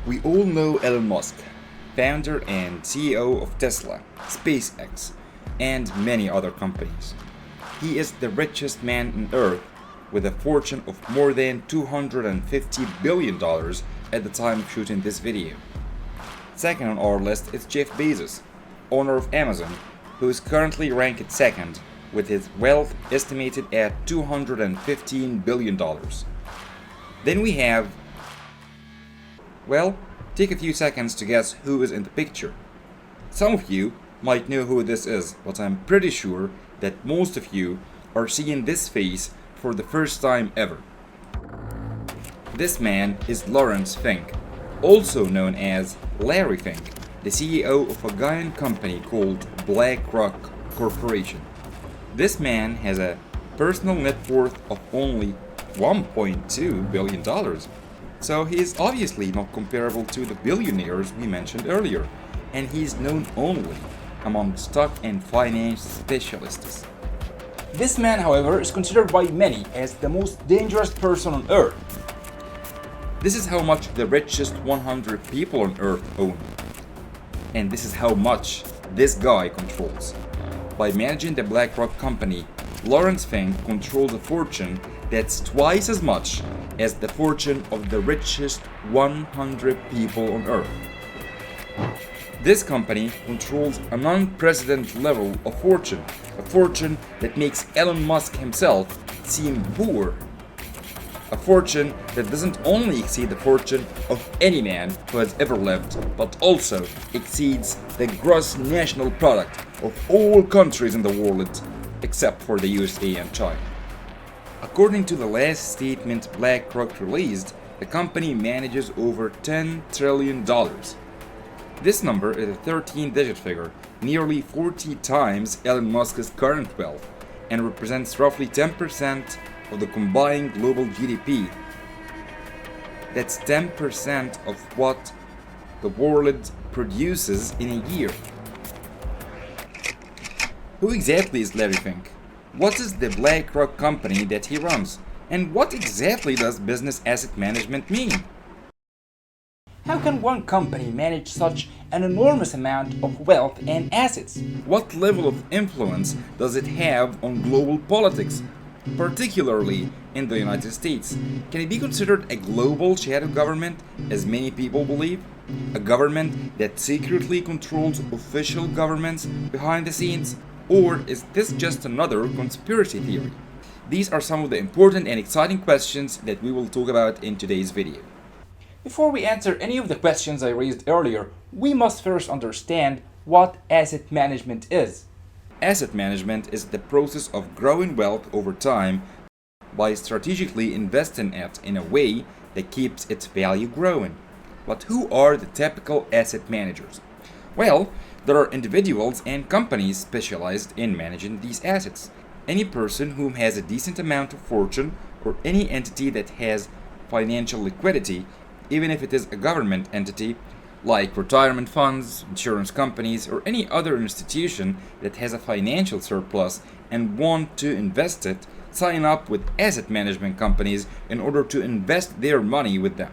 We all know Elon Musk, founder and CEO of Tesla, SpaceX, and many other companies. He is the richest man on earth with a fortune of more than $250 billion at the time of shooting this video. Second on our list is Jeff Bezos, owner of Amazon, who is currently ranked second with his wealth estimated at $215 billion. Then we have, well, take a few seconds to guess who is in the picture. Some of you might know who this is, but I'm pretty sure that most of you are seeing this face for the first time ever. This man is Larry Fink, also known as Larry Fink, the CEO of a Ghanaian company called BlackRock Corporation. This man has a personal net worth of only $1.2 billion. So he is obviously not comparable to the billionaires we mentioned earlier, and he is known only among stock and finance specialists. This man, however, is considered by many as the most dangerous person on earth. This is how much the richest 100 people on earth own. And this is how much this guy controls. By managing the BlackRock company, Larry Fink controls a fortune that's twice as much as the fortune of the richest 100 people on earth. This company controls an unprecedented level of fortune, a fortune that makes Elon Musk himself seem poor. A fortune that doesn't only exceed the fortune of any man who has ever lived, but also exceeds the gross national product of all countries in the world, except for the USA and China. According to the last statement BlackRock released, the company manages over $10 trillion. This number is a 13-digit figure, nearly 40 times Elon Musk's current wealth, and represents roughly 10% of the combined global GDP. That's 10% of what the world produces in a year. Who exactly is Larry Fink? What is the BlackRock company that he runs? And what exactly does business asset management mean? How can one company manage such an enormous amount of wealth and assets? What level of influence does it have on global politics, particularly in the United States? Can it be considered a global shadow government, as many people believe? A government that secretly controls official governments behind the scenes? Or is this just another conspiracy theory? These are some of the important and exciting questions that we will talk about in today's video. Before we answer any of the questions I raised earlier, we must first understand what asset management is. Asset management is the process of growing wealth over time by strategically investing it in a way that keeps its value growing. But who are the typical asset managers? Well, there are individuals and companies specialized in managing these assets. Any person who has a decent amount of fortune, or any entity that has financial liquidity, even if it is a government entity, like retirement funds, insurance companies, or any other institution that has a financial surplus and want to invest it, sign up with asset management companies in order to invest their money with them.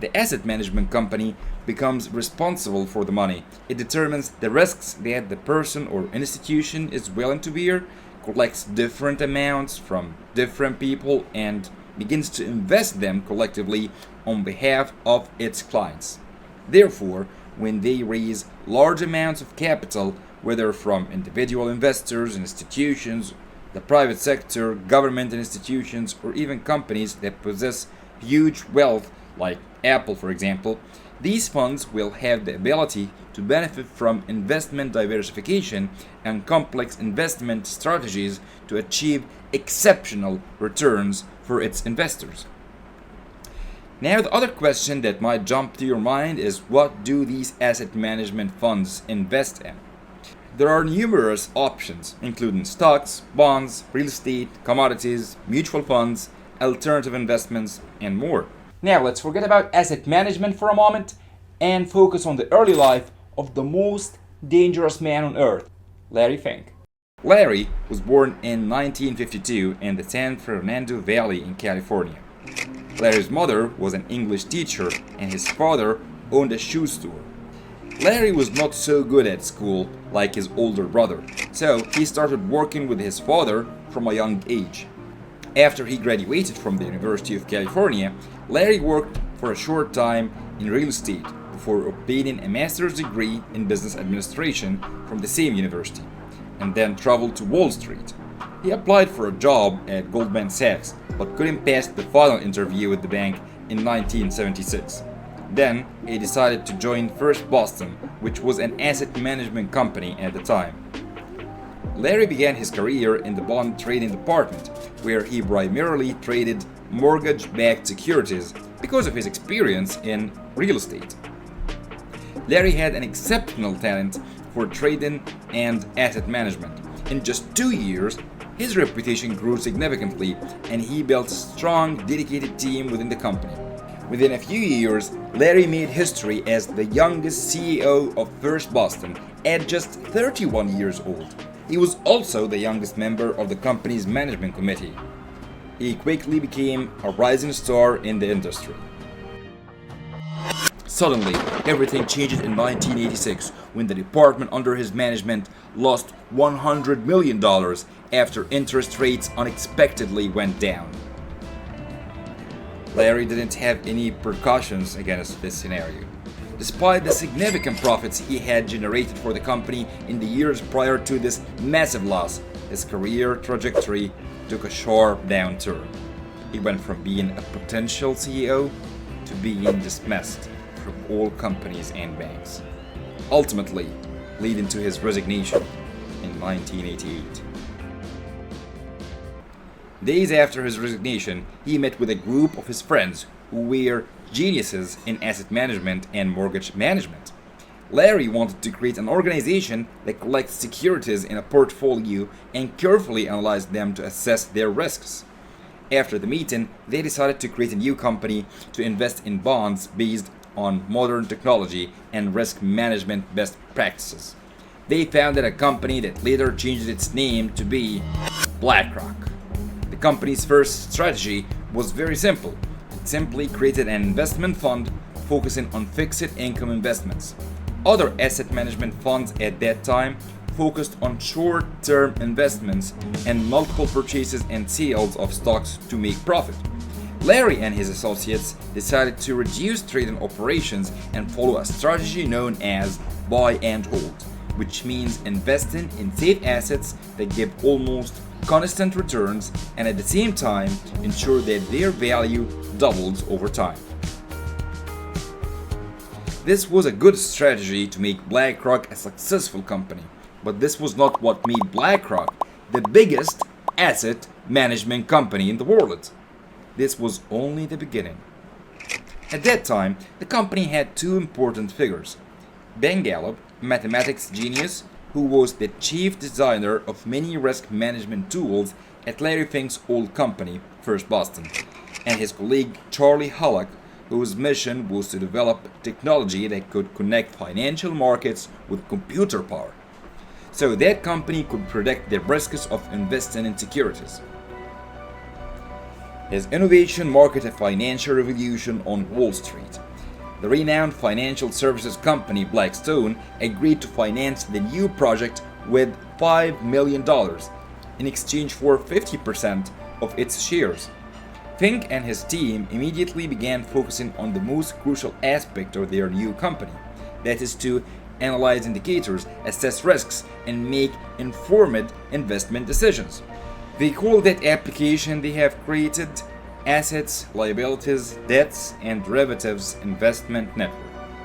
The asset management company becomes responsible for the money. It determines the risks that the person or institution is willing to bear, collects different amounts from different people, and begins to invest them collectively on behalf of its clients. Therefore, when they raise large amounts of capital, whether from individual investors, institutions, the private sector, government institutions, or even companies that possess huge wealth, like Apple, for example, these funds will have the ability to benefit from investment diversification and complex investment strategies to achieve exceptional returns for its investors. Now, the other question that might jump to your mind is, what do these asset management funds invest in? There are numerous options, including stocks, bonds, real estate, commodities, mutual funds, alternative investments, and more. Now, let's forget about asset management for a moment and focus on the early life of the most dangerous man on earth, Larry Fink. Larry was born in 1952 in the San Fernando Valley in California. Larry's mother was an English teacher and his father owned a shoe store. Larry was not so good at school like his older brother, so he started working with his father from a young age. After he graduated from the University of California, Larry worked for a short time in real estate before obtaining a master's degree in business administration from the same university, and then traveled to Wall Street. He applied for a job at Goldman Sachs but couldn't pass the final interview with the bank in 1976. Then he decided to join First Boston, which was an asset management company at the time. Larry began his career in the bond trading department, where he primarily traded mortgage-backed securities because of his experience in real estate. Larry had an exceptional talent for trading and asset management. In just 2 years, his reputation grew significantly, and he built a strong, dedicated team within the company. Within a few years, Larry made history as the youngest CEO of First Boston at just 31 years old. He was also the youngest member of the company's management committee. He quickly became a rising star in the industry. Suddenly, everything changed in 1986 when the department under his management lost $100 million after interest rates unexpectedly went down. Larry didn't have any precautions against this scenario. Despite the significant profits he had generated for the company in the years prior to this massive loss, his career trajectory took a sharp downturn. He went from being a potential CEO to being dismissed from all companies and banks, ultimately leading to his resignation in 1988. Days after his resignation, he met with a group of his friends who were geniuses in asset management and mortgage management. Larry wanted to create an organization that collects securities in a portfolio and carefully analyzed them to assess their risks. After the meeting, they decided to create a new company to invest in bonds based on modern technology and risk management best practices. They founded a company that later changed its name to be BlackRock. The company's first strategy was very simple. It simply created an investment fund focusing on fixed income investments. Other asset management funds at that time focused on short-term investments and multiple purchases and sales of stocks to make profit. Larry and his associates decided to reduce trading operations and follow a strategy known as buy and hold, which means investing in safe assets that give almost constant returns and at the same time ensure that their value doubles over time. This was a good strategy to make BlackRock a successful company, but this was not what made BlackRock the biggest asset management company in the world. This was only the beginning. At that time, the company had two important figures. Ben Gallup, a mathematics genius who was the chief designer of many risk management tools at Larry Fink's old company, First Boston, and his colleague Charlie Hallock, whose mission was to develop technology that could connect financial markets with computer power, so that company could predict the risks of investing in securities. His innovation marked a financial revolution on Wall Street. The renowned financial services company Blackstone agreed to finance the new project with $5 million in exchange for 50% of its shares. Fink and his team immediately began focusing on the most crucial aspect of their new company, that is to analyze indicators, assess risks, and make informed investment decisions. They call that application they have created Assets, Liabilities, Debts, and Derivatives Investment Network.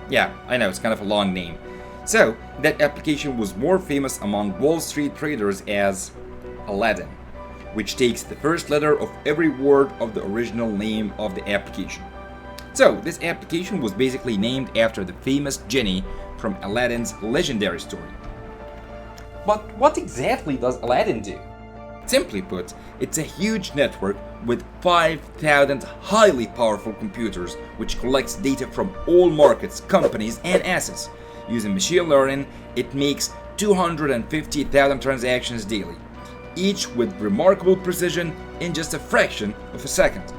Yeah, I know, it's kind of a long name. So, that application was more famous among Wall Street traders as Aladdin, which takes the first letter of every word of the original name of the application. So, this application was basically named after the famous genie from Aladdin's legendary story. But what exactly does Aladdin do? Simply put, it's a huge network with 5,000 highly powerful computers which collects data from all markets, companies, and assets. Using machine learning, it makes 250,000 transactions daily, each with remarkable precision in just a fraction of a second.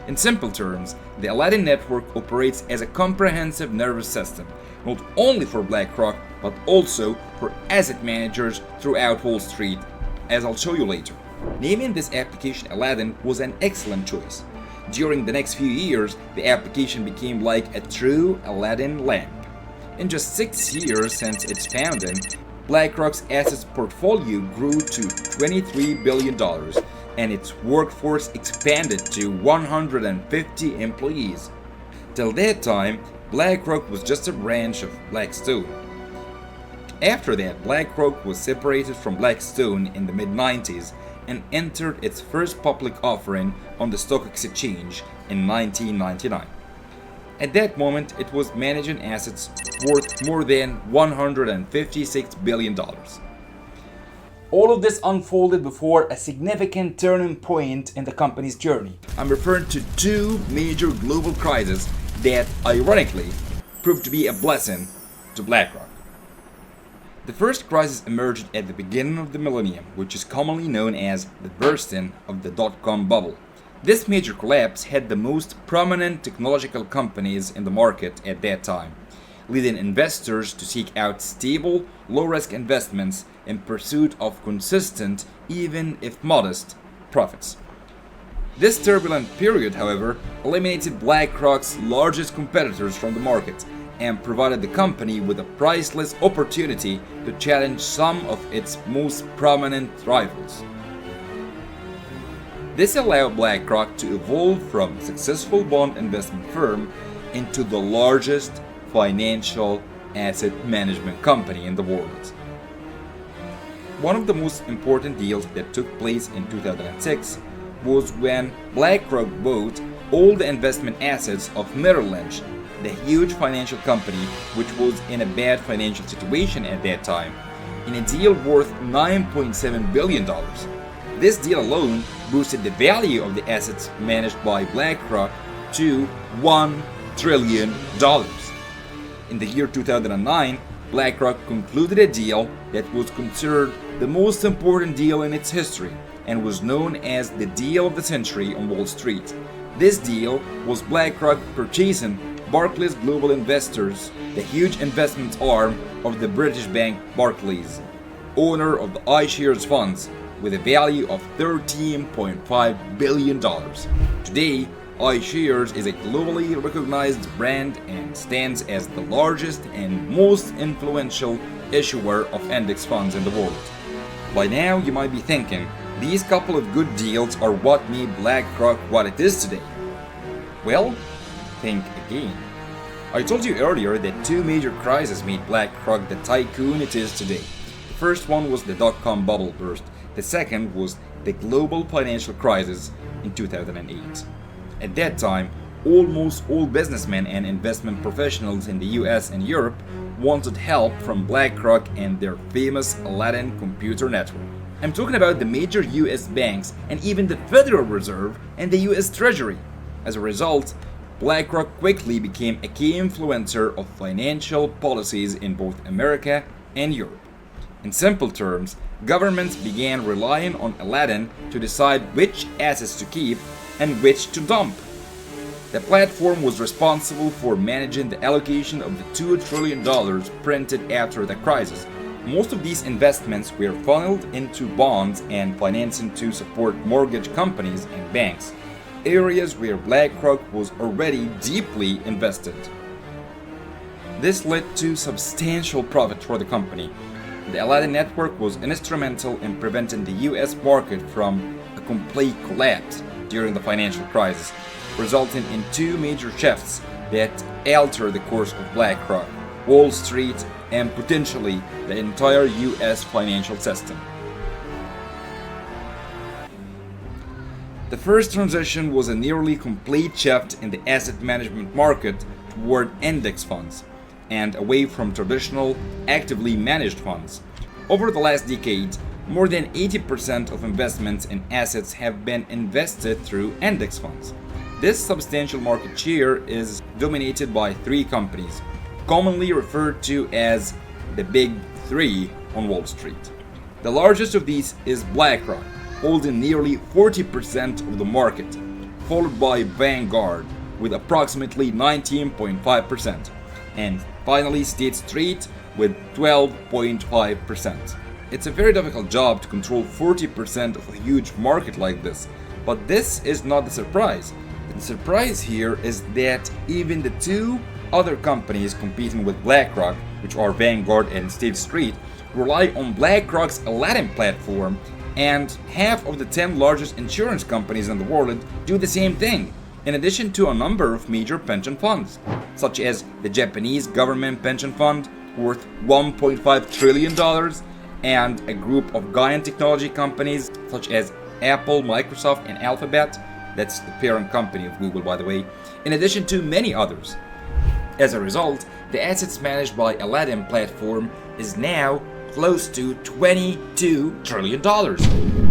In simple terms, The Aladdin network operates as a comprehensive nervous system, not only for BlackRock, but also for asset managers throughout Wall Street, as I'll show you later. Naming this application Aladdin was an excellent choice. During the next few years, the application became like a true Aladdin lamp. In just 6 years since its founding, BlackRock's assets portfolio grew to $23 billion, and its workforce expanded to 150 employees. Till that time, BlackRock was just a branch of Blackstone. After that, BlackRock was separated from Blackstone in the mid-90s and entered its first public offering on the stock exchange in 1999. At that moment, it was managing assets worth more than $156 billion. All of this unfolded before a significant turning point in the company's journey. I'm referring to two major global crises that, ironically, proved to be a blessing to BlackRock. The first crisis emerged at the beginning of the millennium, which is commonly known as the bursting of the dot-com bubble. This major collapse had the most prominent technological companies in the market at that time, leading investors to seek out stable, low-risk investments in pursuit of consistent, even if modest, profits. This turbulent period, however, eliminated BlackRock's largest competitors from the market and provided the company with a priceless opportunity to challenge some of its most prominent rivals. This allowed BlackRock to evolve from a successful bond investment firm into the largest financial asset management company in the world. One of the most important deals that took place in 2006 was when BlackRock bought all the investment assets of Merrill Lynch, the huge financial company which was in a bad financial situation at that time, in a deal worth $9.7 billion. This deal alone boosted the value of the assets managed by BlackRock to $1 trillion. In the year 2009, BlackRock concluded a deal that was considered the most important deal in its history and was known as the deal of the century on Wall Street. This deal was BlackRock purchasing Barclays Global Investors, the huge investment arm of the British bank Barclays, owner of the iShares funds, with a value of $13.5 billion. Today, iShares is a globally recognized brand and stands as the largest and most influential issuer of index funds in the world. By now, you might be thinking, these couple of good deals are what made BlackRock what it is today. Well, think again. I told you earlier that two major crises made BlackRock the tycoon it is today. The first one was the dot-com bubble burst. The second was the global financial crisis in 2008. At that time, almost all businessmen and investment professionals in the US and Europe wanted help from BlackRock and their famous Aladdin computer network. I'm talking about the major US banks and even the Federal Reserve and the US Treasury. As a result, BlackRock quickly became a key influencer of financial policies in both America and Europe. In simple terms, governments began relying on Aladdin to decide which assets to keep and which to dump. The platform was responsible for managing the allocation of the $2 trillion printed after the crisis. Most of these investments were funneled into bonds and financing to support mortgage companies and banks, areas where BlackRock was already deeply invested. This led to substantial profit for the company. The Aladdin network was instrumental in preventing the US market from a complete collapse during the financial crisis, resulting in two major shifts that altered the course of BlackRock, Wall Street, and potentially the entire US financial system. The first transition was a nearly complete shift in the asset management market toward index funds and away from traditional, actively managed funds. Over the last decade, more than 80% of investments in assets have been invested through index funds. This substantial market share is dominated by three companies, commonly referred to as the Big Three on Wall Street. The largest of these is BlackRock, holding nearly 40% of the market, followed by Vanguard, with approximately 19.5%, and finally State Street with 12.5%. It's a very difficult job to control 40% of a huge market like this, but this is not the surprise. The surprise here is that even the two other companies competing with BlackRock, which are Vanguard and State Street, rely on BlackRock's Aladdin platform, and half of the 10 largest insurance companies in the world do the same thing, in addition to a number of major pension funds, such as the Japanese government pension fund worth $1.5 trillion, and a group of giant technology companies such as Apple, Microsoft, and Alphabet. That's the parent company of Google, by the way, in addition to many others. As a result, the assets managed by Aladdin platform is now close to $22 trillion,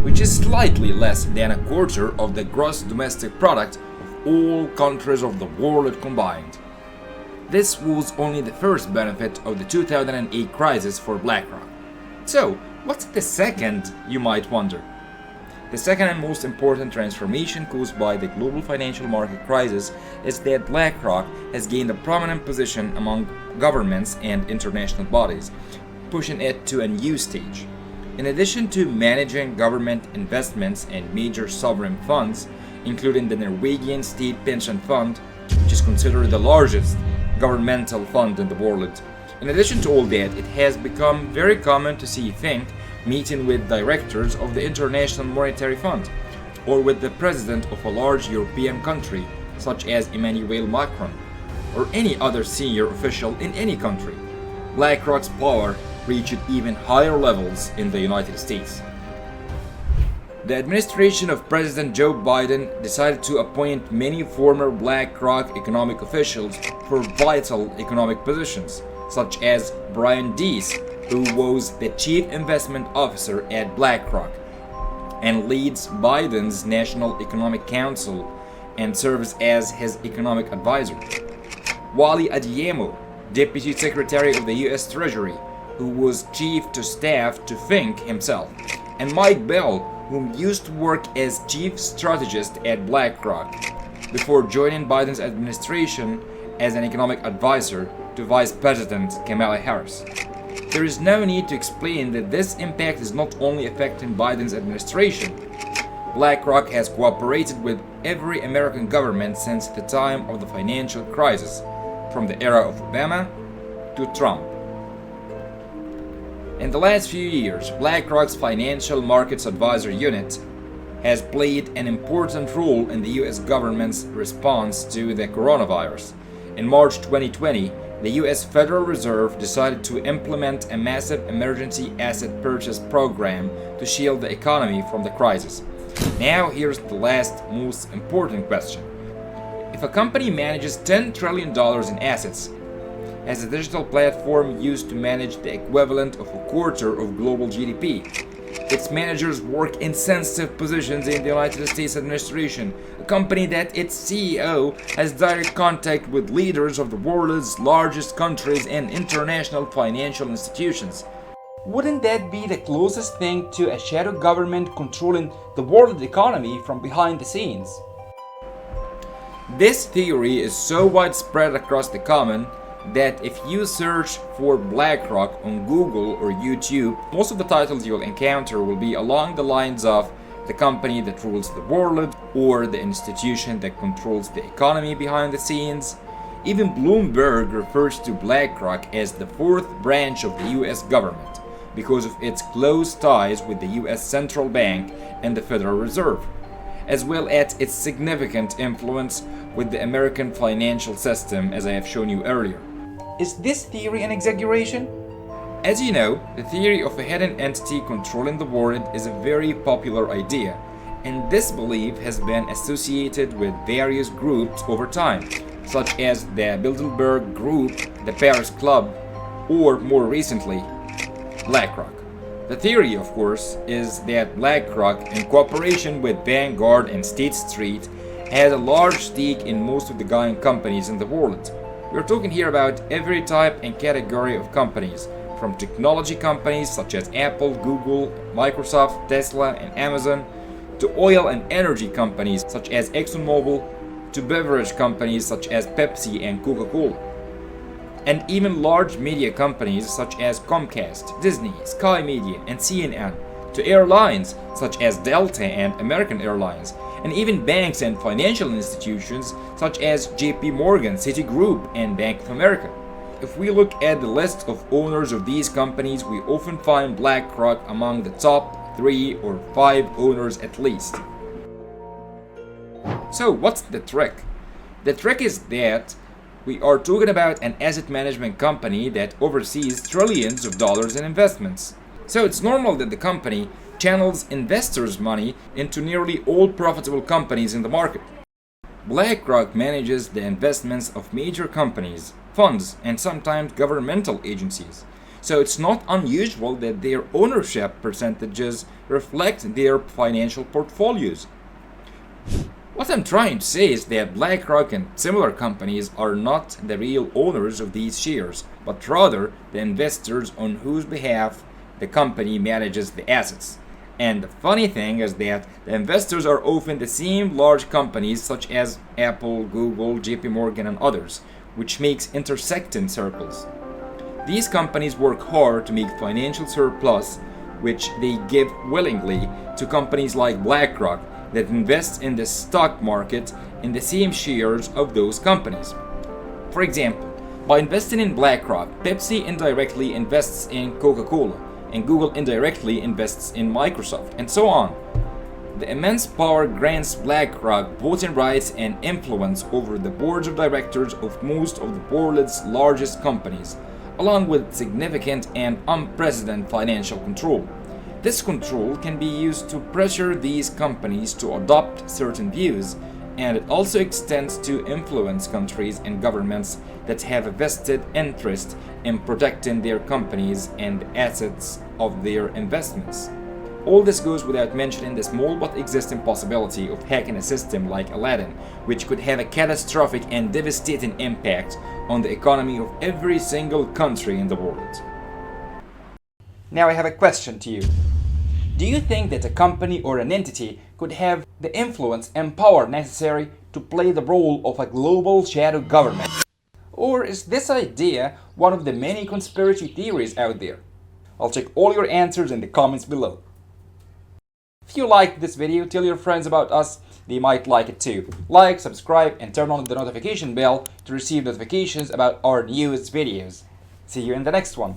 which is slightly less than a quarter of the gross domestic product of all countries of the world combined. This was only the first benefit of the 2008 crisis for BlackRock. So, what's the second, you might wonder? The second and most important transformation caused by the global financial market crisis is that BlackRock has gained a prominent position among governments and international bodies, pushing it to a new stage. In addition to managing government investments and major sovereign funds, including the Norwegian State Pension Fund, which is considered the largest governmental fund in the world. In addition to all that, it has become very common to see Fink meeting with directors of the International Monetary Fund, or with the president of a large European country, such as Emmanuel Macron, or any other senior official in any country. BlackRock's power reached even higher levels in the United States. The administration of President Joe Biden decided to appoint many former BlackRock economic officials for vital economic positions, such as Brian Deese, who was the chief investment officer at BlackRock and leads Biden's National Economic Council and serves as his economic advisor. Wally Adeyemo, deputy secretary of the U.S. Treasury, who was chief to staff to Fink himself, and Mike Bell, whom used to work as chief strategist at BlackRock before joining Biden's administration as an economic advisor to Vice President Kamala Harris. There is no need to explain that this impact is not only affecting Biden's administration. BlackRock has cooperated with every American government since the time of the financial crisis, from the era of Obama to Trump. In the last few years, BlackRock's Financial Markets Advisor Unit has played an important role in the US government's response to the coronavirus. In March 2020, the US Federal Reserve decided to implement a massive emergency asset purchase program to shield the economy from the crisis. Now here's the last most important question. If a company manages $10 trillion in assets, has a digital platform used to manage the equivalent of a quarter of global GDP. Its managers work in sensitive positions in the United States administration, a company that its CEO has direct contact with leaders of the world's largest countries and international financial institutions. Wouldn't that be the closest thing to a shadow government controlling the world economy from behind the scenes? This theory is so widespread across the common that if you search for BlackRock on Google or YouTube, most of the titles you'll encounter will be along the lines of the company that rules the world or the institution that controls the economy behind the scenes. Even Bloomberg refers to BlackRock as the fourth branch of the US government because of its close ties with the US Central Bank and the Federal Reserve, as well as its significant influence with the American financial system, as I have shown you earlier. Is this theory an exaggeration? As you know, the theory of a hidden entity controlling the world is a very popular idea, and this belief has been associated with various groups over time, such as the Bilderberg Group, the Paris Club, or more recently, BlackRock. The theory, of course, is that BlackRock, in cooperation with Vanguard and State Street, has a large stake in most of the giant companies in the world. We're talking here about every type and category of companies, from technology companies such as Apple, Google, Microsoft, Tesla, and Amazon, to oil and energy companies such as ExxonMobil, to beverage companies such as Pepsi and Coca-Cola, and even large media companies such as Comcast, Disney, Sky Media, and CNN, to airlines such as Delta and American Airlines, and even banks and financial institutions such as JP Morgan, Citigroup, and Bank of America. If we look at the list of owners of these companies, we often find BlackRock among the top 3 or 5 owners at least. So what's the trick? The trick is that we are talking about an asset management company that oversees trillions of dollars in investments. So it's normal that the company channels investors' money into nearly all profitable companies in the market. BlackRock manages the investments of major companies, funds, and sometimes governmental agencies. So it's not unusual that their ownership percentages reflect their financial portfolios. What I'm trying to say is that BlackRock and similar companies are not the real owners of these shares, but rather the investors on whose behalf the company manages the assets. And the funny thing is that the investors are often the same large companies such as Apple, Google, JP Morgan, and others, which makes intersecting circles. These companies work hard to make financial surplus, which they give willingly to companies like BlackRock that invest in the stock market in the same shares of those companies. For example, by investing in BlackRock, Pepsi indirectly invests in Coca-Cola, and Google indirectly invests in Microsoft, and so on. The immense power grants BlackRock voting rights and influence over the boards of directors of most of the world's largest companies, along with significant and unprecedented financial control. This control can be used to pressure these companies to adopt certain views, and it also extends to influence countries and governments that have a vested interest in protecting their companies and the assets of their investments. All this goes without mentioning the small but existing possibility of hacking a system like Aladdin, which could have a catastrophic and devastating impact on the economy of every single country in the world. Now I have a question to you. Do you think that a company or an entity could have the influence and power necessary to play the role of a global shadow government? Or is this idea one of the many conspiracy theories out there? I'll check all your answers in the comments below. If you liked this video, tell your friends about us, they might like it too. Like, subscribe, and turn on the notification bell to receive notifications about our newest videos. See you in the next one.